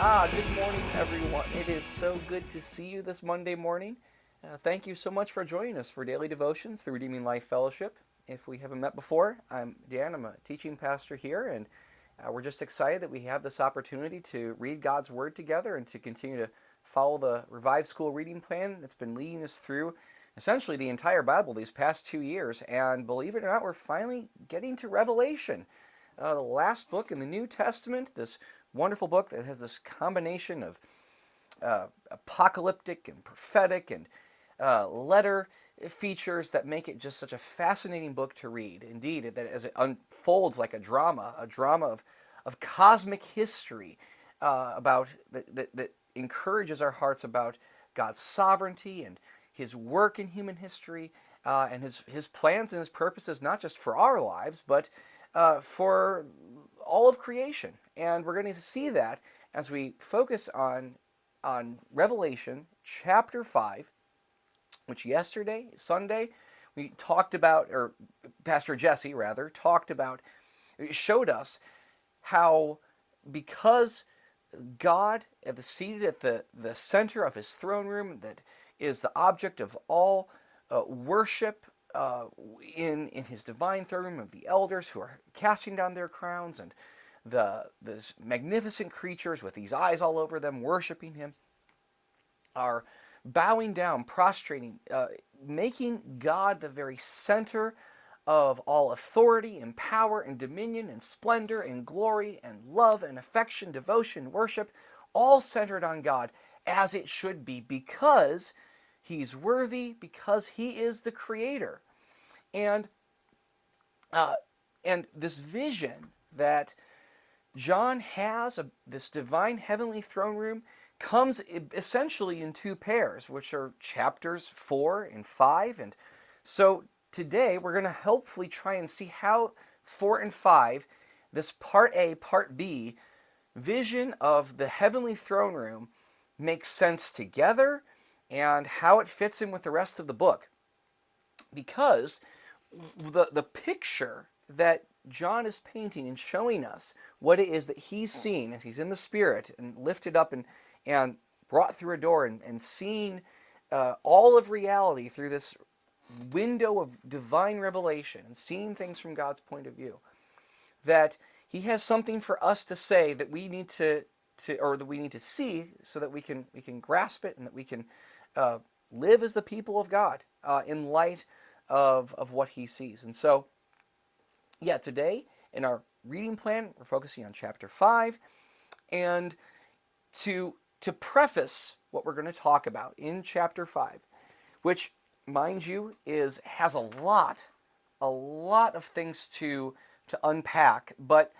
Good morning, everyone. It is so good to see you this Monday morning. Thank you so much for joining us for Daily Devotions through Redeeming Life Fellowship. If we haven't met before, I'm Dan. I'm a teaching pastor here, and we're just excited that we have this opportunity to read God's Word together and to continue to follow the Revive School reading plan that's been leading us through essentially the entire Bible these past 2 years. And believe it or not, we're finally getting to Revelation, the last book in the New Testament, this wonderful book that has this combination of apocalyptic and prophetic and letter features that make it just such a fascinating book to read. Indeed, that as it unfolds like a drama of cosmic history about that encourages our hearts about God's sovereignty and His work in human history, and His plans and His purposes, not just for our lives, but for all of creation. And we're going to see that as we focus on Revelation chapter 5, which yesterday, Sunday, we talked about, or Pastor Jesse rather, talked about, showed us how because God, seated at the center of his throne room, that is the object of all worship in his divine throne room of the elders who are casting down their crowns, and these magnificent creatures with these eyes all over them worshiping him are bowing down, prostrating, making God the very center of all authority and power and dominion and splendor and glory and love and affection, devotion, worship, all centered on God as it should be, because he's worthy, because he is the creator. And uh, and this vision that John has of this divine heavenly throne room comes essentially in two pairs, which are chapters 4 and 5. And so today we're going to hopefully try and see how 4 and 5, this part A, part B vision of the heavenly throne room, makes sense together and how it fits in with the rest of the book. Because the picture that John is painting and showing us what it is that he's seeing as he's in the Spirit and lifted up and brought through a door and seeing all of reality through this window of divine revelation and seeing things from God's point of view, that he has something for us to say that we need to or that we need to see so that we can grasp it and that we can uh, live as the people of God in light of what he sees. And so, yeah, today in our reading plan, we're focusing on chapter 5. And to preface what we're going to talk about in chapter 5, which, mind you, has a lot of things to unpack, but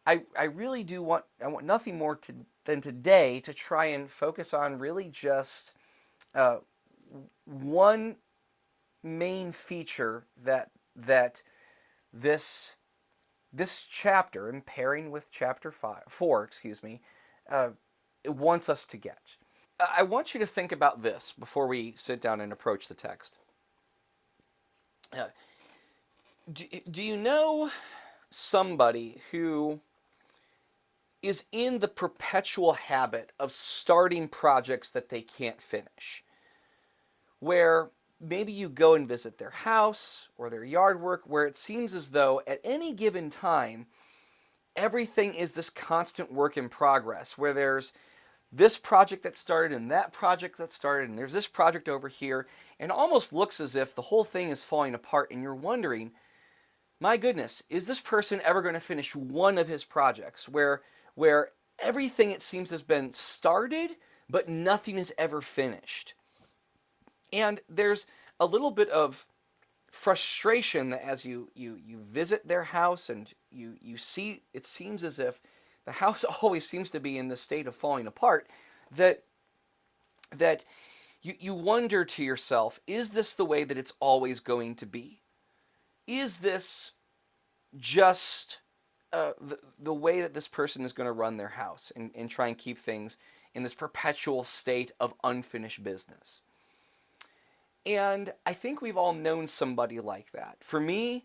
I really do I want nothing more than today to try and focus on really just uh, one main feature that this this chapter, in pairing with chapter 4, excuse me, uh, it wants us to get. I want you to think about this before we sit down and approach the text. Uh, do you know somebody who is in the perpetual habit of starting projects that they can't finish? Where maybe you go and visit their house or their yard work, where it seems as though at any given time everything is this constant work in progress, where there's this project that started and that project that started and there's this project over here, and almost looks as if the whole thing is falling apart, and you're wondering, my goodness, is this person ever going to finish one of his projects, where everything, it seems, has been started but nothing is ever finished. And there's a little bit of frustration that as you visit their house and you see, it seems as if the house always seems to be in this state of falling apart, that that you wonder to yourself, is this the way that it's always going to be? Is this just the way that this person is going to run their house and try and keep things in this perpetual state of unfinished business? And I think we've all known somebody like that. For me,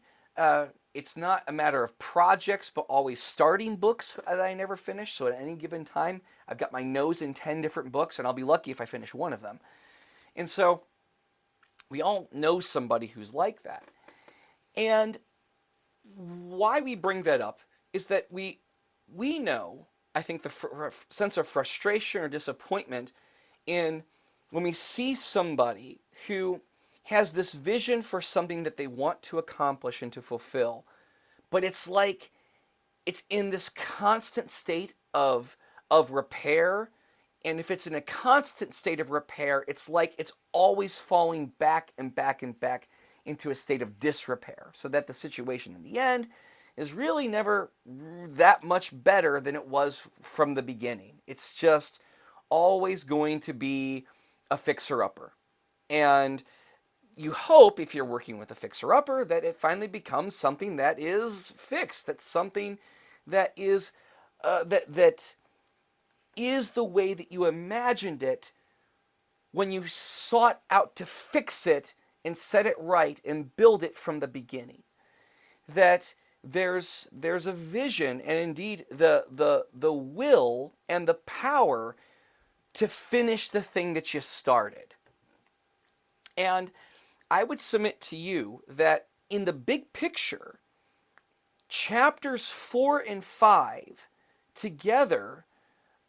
it's not a matter of projects, but always starting books that I never finish. So at any given time, I've got my nose in 10 different books, and I'll be lucky if I finish one of them. And so we all know somebody who's like that. And why we bring that up is that we know, I think, the sense of frustration or disappointment in when we see somebody who has this vision for something that they want to accomplish and to fulfill, but it's like it's in this constant state of repair. And if it's in a constant state of repair, it's like it's always falling back and back and back into a state of disrepair, so that the situation in the end is really never that much better than it was from the beginning. It's just always going to be a fixer-upper. And you hope, if you're working with a fixer-upper, that it finally becomes something that is fixed, that's something that is that is the way that you imagined it when you sought out to fix it and set it right and build it from the beginning. That there's a vision and indeed the will and the power to finish the thing that you started. And I would submit to you that in the big picture, chapters 4 and 5 together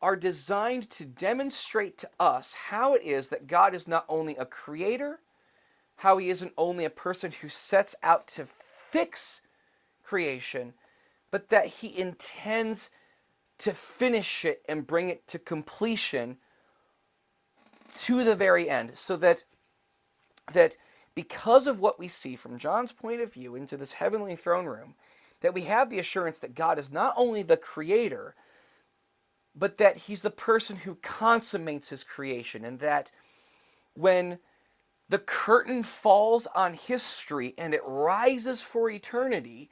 are designed to demonstrate to us how it is that God is not only a creator, how he isn't only a person who sets out to fix creation, but that he intends to finish it and bring it to completion to the very end, so that because of what we see from John's point of view into this heavenly throne room, that we have the assurance that God is not only the creator, but that he's the person who consummates his creation, and that when the curtain falls on history and it rises for eternity,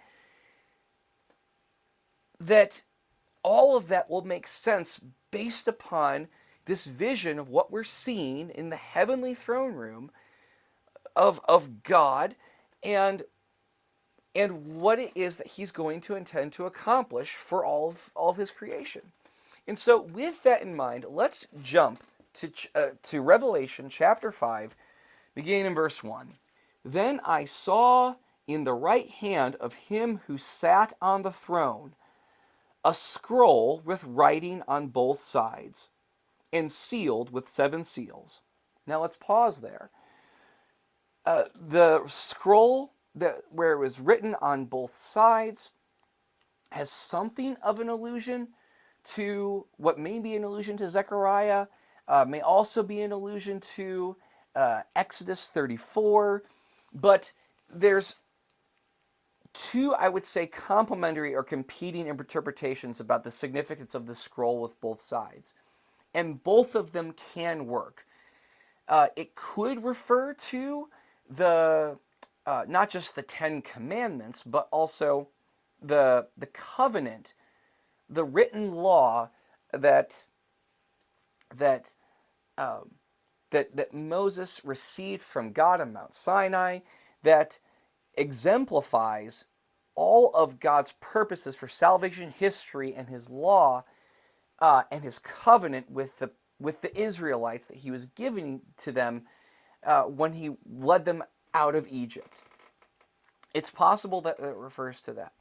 that all of that will make sense based upon this vision of what we're seeing in the heavenly throne room of God, and what it is that he's going to intend to accomplish for all of his creation. And so with that in mind, let's jump to Revelation chapter 5, beginning in verse 1. Then I saw in the right hand of him who sat on the throne a scroll with writing on both sides, and sealed with 7 seals. Now let's pause there. The scroll where it was written on both sides has something of an allusion to what may be an allusion to Zechariah, may also be an allusion to Exodus 34, but there's two, I would say, complementary or competing interpretations about the significance of the scroll with both sides. And both of them can work. It could refer to the not just the 10 Commandments, but also the covenant, the written law that Moses received from God on Mount Sinai, that exemplifies all of God's purposes for salvation history and his law and his covenant with the Israelites that he was giving to them when he led them out of Egypt. It's possible that it refers to that.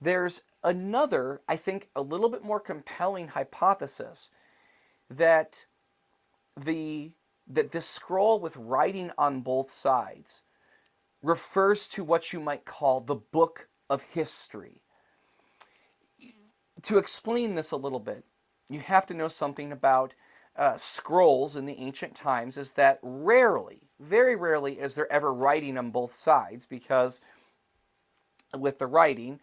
There's another, I think, a little bit more compelling hypothesis that this scroll with writing on both sides refers to what you might call the book of history. To explain this a little bit, you have to know something about scrolls in the ancient times, is that rarely, very rarely, is there ever writing on both sides, because with the writing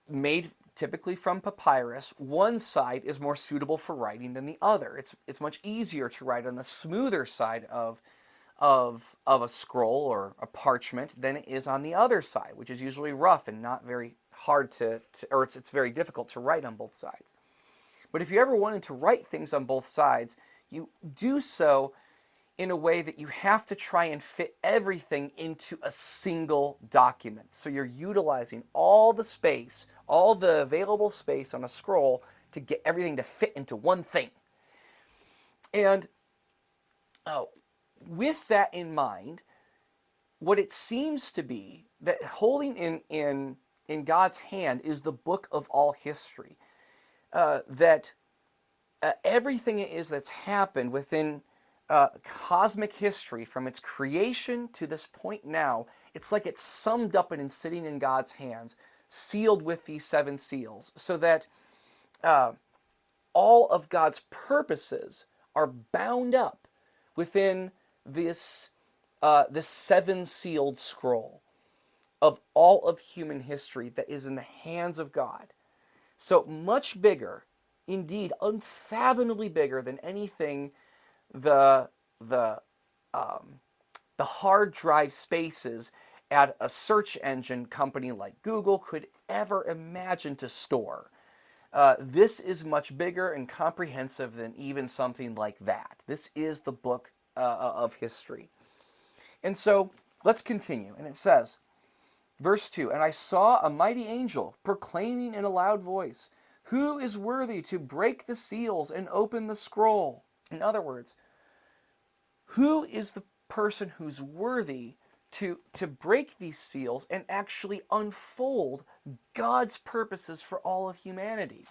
made typically from papyrus, one side is more suitable for writing than the other. It's much easier to write on the smoother side of a scroll or a parchment than it is on the other side, which is usually rough and not very hard or it's very difficult to write on both sides. But if you ever wanted to write things on both sides, you do so in a way that you have to try and fit everything into a single document. So you're utilizing all the space, all the available space on a scroll to get everything to fit into one thing. And uh, with that in mind, what it seems to be that holding in God's hand is the book of all history. That everything it is that's happened within cosmic history from its creation to this point now, it's like it's summed up and sitting in God's hands, sealed with these seven seals, so that all of God's purposes are bound up within this seven sealed scroll of all of human history that is in the hands of God. So much bigger, indeed, unfathomably bigger than anything the the the hard drive spaces at a search engine company like Google could ever imagine to store. This is much bigger and comprehensive than even something like that. This is the book of history. And so let's continue. And it says, verse 2, "And I saw a mighty angel proclaiming in a loud voice, 'Who is worthy to break the seals and open the scroll?'" In other words, who is the person who's worthy to break these seals and actually unfold God's purposes for all of humanity?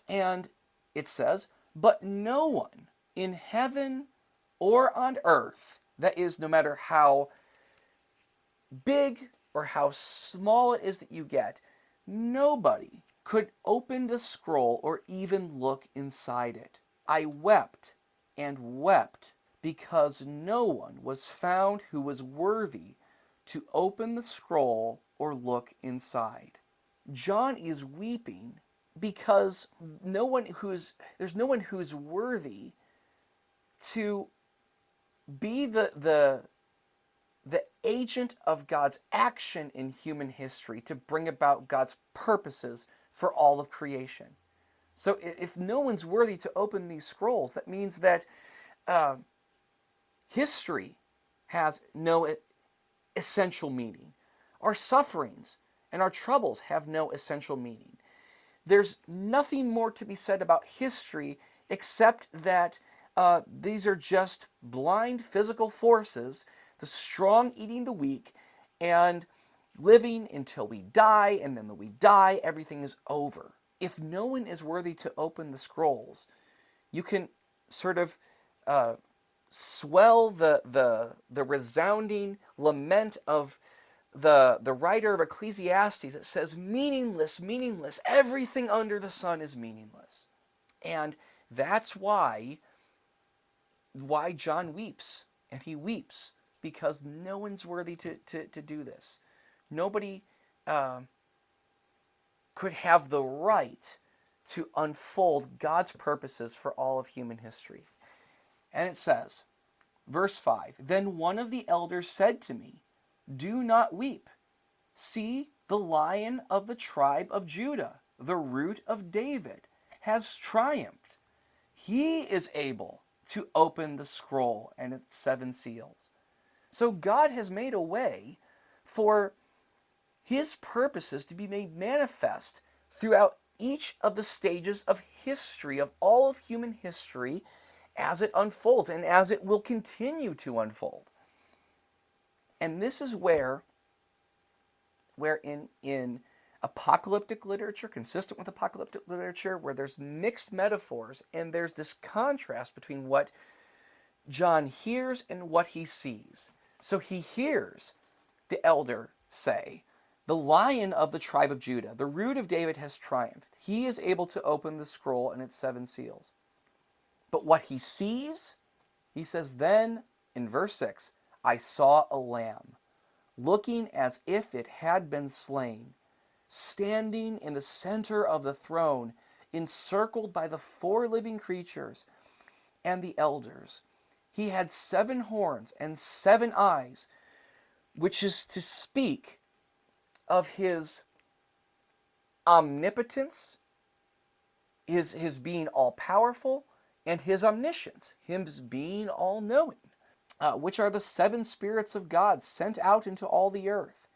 And it says, "But no one in heaven or on earth," that is, no matter how big or how small it is that you get, nobody could open the scroll or even look inside it. "I wept and wept because no one was found who was worthy to open the scroll or look inside." John is weeping because there's no one who's worthy to be the agent of God's action in human history to bring about God's purposes for all of creation. So if no one's worthy to open these scrolls, that means that history has no essential meaning. Our sufferings and our troubles have no essential meaning. There's nothing more to be said about history except that these are just blind physical forces, the strong eating the weak, and living until we die, and then when we die, everything is over. If no one is worthy to open the scrolls, you can sort of swell the resounding lament of the writer of Ecclesiastes that says, "Meaningless, meaningless, everything under the sun is meaningless." And that's why John weeps, and he weeps because no one's worthy to do this. Nobody could have the right to unfold God's purposes for all of human history. And it says, verse 5, "Then one of the elders said to me, 'Do not weep. See, the Lion of the tribe of Judah, the Root of David, has triumphed. He is able to open the scroll and its seven seals.'" So God has made a way for his purposes to be made manifest throughout each of the stages of history, of all of human history, as it unfolds and as it will continue to unfold. And this is where in apocalyptic literature, consistent with apocalyptic literature, where there's mixed metaphors and there's this contrast between what John hears and what he sees. So he hears the elder say, "The Lion of the tribe of Judah, the Root of David, has triumphed. He is able to open the scroll and its seven seals." But what he sees, he says, "Then in verse 6, I saw a lamb, looking as if it had been slain, standing in the center of the throne, encircled by the four living creatures and the elders. He had 7 horns and 7 eyes, which is to speak of his omnipotence, his being all-powerful, and his omniscience, his being all-knowing, which are the seven spirits of God sent out into all the earth.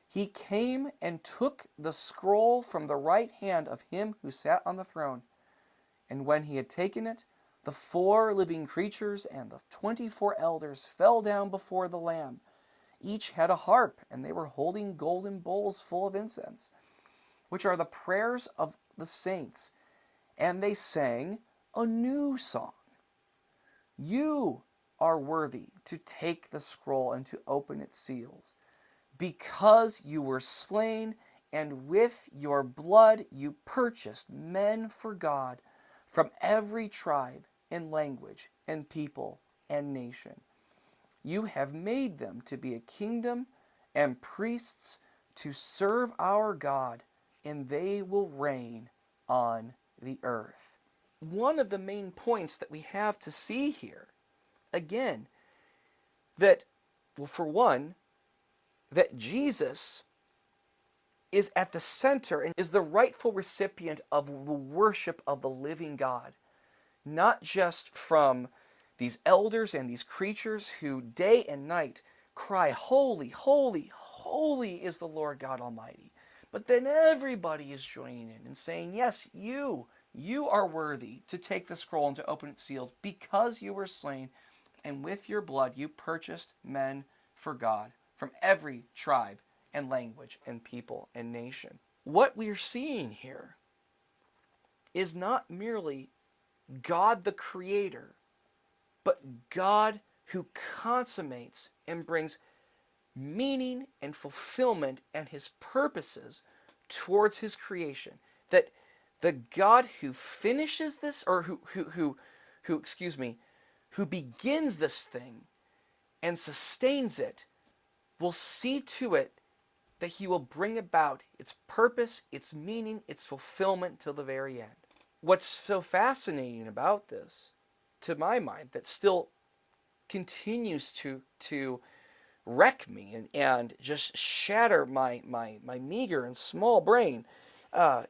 He came and took the scroll from the right hand of him who sat on the throne. And when he had taken it, the 4 living creatures and the 24 elders fell down before the Lamb. Each had a harp, and they were holding golden bowls full of incense, which are the prayers of the saints. And they sang a new song. You are worthy to take the scroll and to open its seals, because you were slain, and with your blood you purchased men for God from every tribe and language and people and nation. You have made them to be a kingdom and priests to serve our God, and they will reign on the earth. One of the main points that we have to see here, again, that, well, for one, that Jesus is at the center and is the rightful recipient of the worship of the living God, not just from these elders and these creatures who day and night cry, "Holy, holy, holy is the Lord God Almighty." But then everybody is joining in and saying, "Yes, you are worthy to take the scroll and to open its seals, because you were slain, and with your blood you purchased men for God from every tribe and language and people and nation." What we're seeing here is not merely God the Creator, but God who consummates and brings meaning and fulfillment and his purposes towards his creation. That the God who finishes this, or who begins this thing and sustains it, will see to it that he will bring about its purpose, its meaning, its fulfillment till the very end. What's so fascinating about this, to my mind, that still continues to wreck me and just shatter my meager and small brain,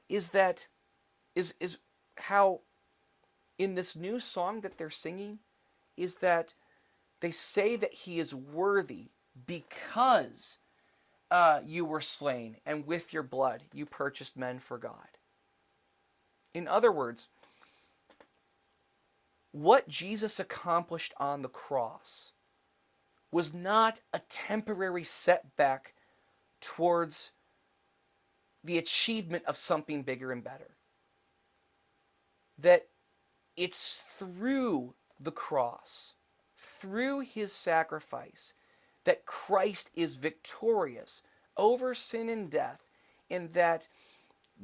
is that is how in this new song that they're singing, is that they say that he is worthy because you were slain, and with your blood you purchased men for God. In other words, what Jesus accomplished on the cross was not a temporary setback towards the achievement of something bigger and better. That it's through the cross, through his sacrifice, that Christ is victorious over sin and death, and that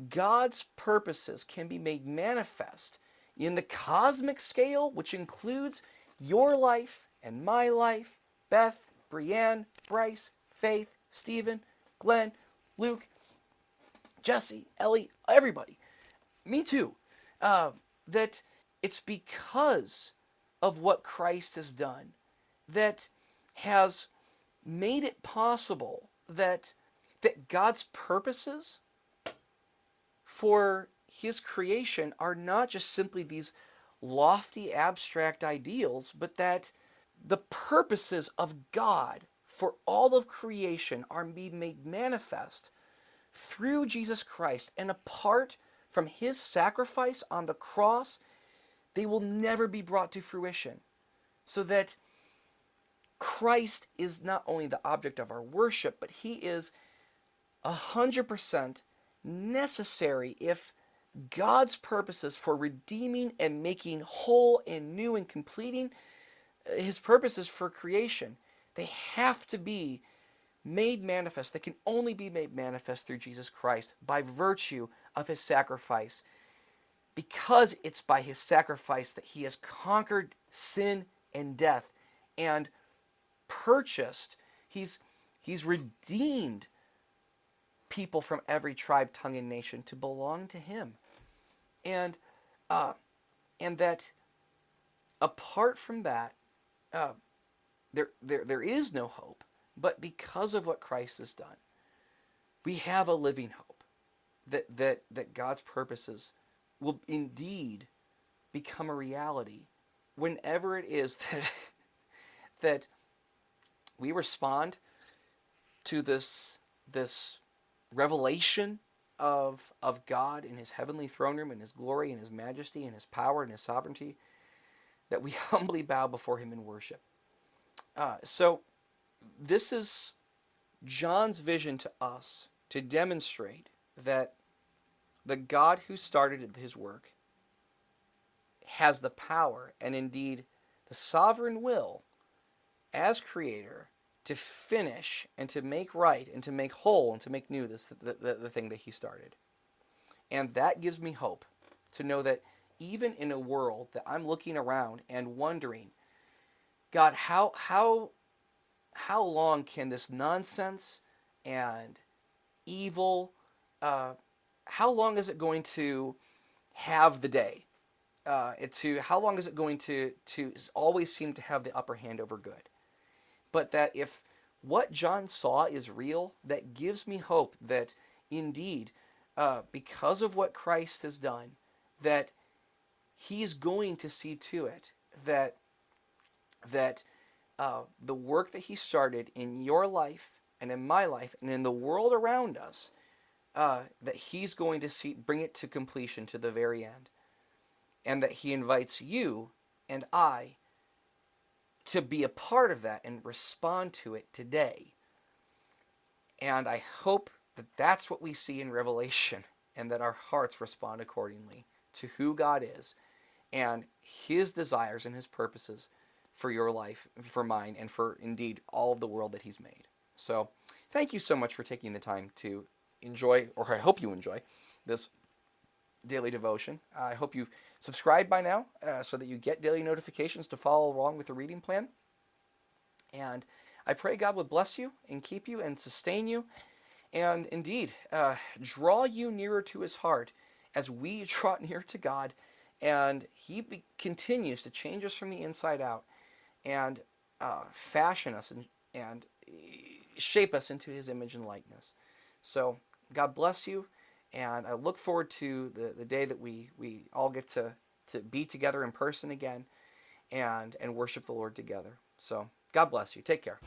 God's purposes can be made manifest in the cosmic scale, which includes your life and my life, Beth, Brianne, Bryce, Faith, Stephen, Glenn, Luke, Jesse, Ellie, everybody. Me too. That it's because of what Christ has done that has made it possible that God's purposes for his creation are not just simply these lofty abstract ideals, but that the purposes of God for all of creation are being made manifest through Jesus Christ. And apart from his sacrifice on the cross, they will never be brought to fruition. So that Christ is not only the object of our worship, but he is 100% necessary if God's purposes for redeeming and making whole and new and completing his purposes for creation, they have to be made manifest. They can only be made manifest through Jesus Christ by virtue of his sacrifice, because it's by his sacrifice that he has conquered sin and death and purchased, he's redeemed people from every tribe, tongue, and nation to belong to him. And and that apart from that, there is no hope. But because of what Christ has done, we have a living hope that God's purposes will indeed become a reality whenever it is that that we respond to this revelation of God in his heavenly throne room, in his glory, in his majesty, in his power, in his sovereignty, that we humbly bow before him in worship. So this is John's vision to us to demonstrate that the God who started his work has the power and indeed the sovereign will as creator to finish and to make right and to make whole and to make new the thing that he started. And that gives me hope to know that even in a world that I'm looking around and wondering, God, how long can this nonsense and evil, uh, how long is it going to have the day? How long is it going to always seem to have the upper hand over good? But that if what John saw is real, that gives me hope that indeed, because of what Christ has done, that he's going to see to it that the work that he started in your life and in my life and in the world around us, that he's going to bring it to completion to the very end, and that he invites you and I to be a part of that and respond to it today. And I hope that that's what we see in Revelation, and that our hearts respond accordingly to who God is and his desires and his purposes for your life, for mine, and for indeed all of the world that he's made. So thank you so much for taking the time to enjoy, or I hope you enjoy, this daily devotion. I hope you've subscribed by now so that you get daily notifications to follow along with the reading plan. And I pray God would bless you and keep you and sustain you and indeed draw you nearer to his heart as we draw near to God, and he continues to change us from the inside out and fashion us and shape us into his image and likeness. So God bless you, and I look forward to the day that we all get to be together in person again and worship the Lord together. So God bless you. Take care.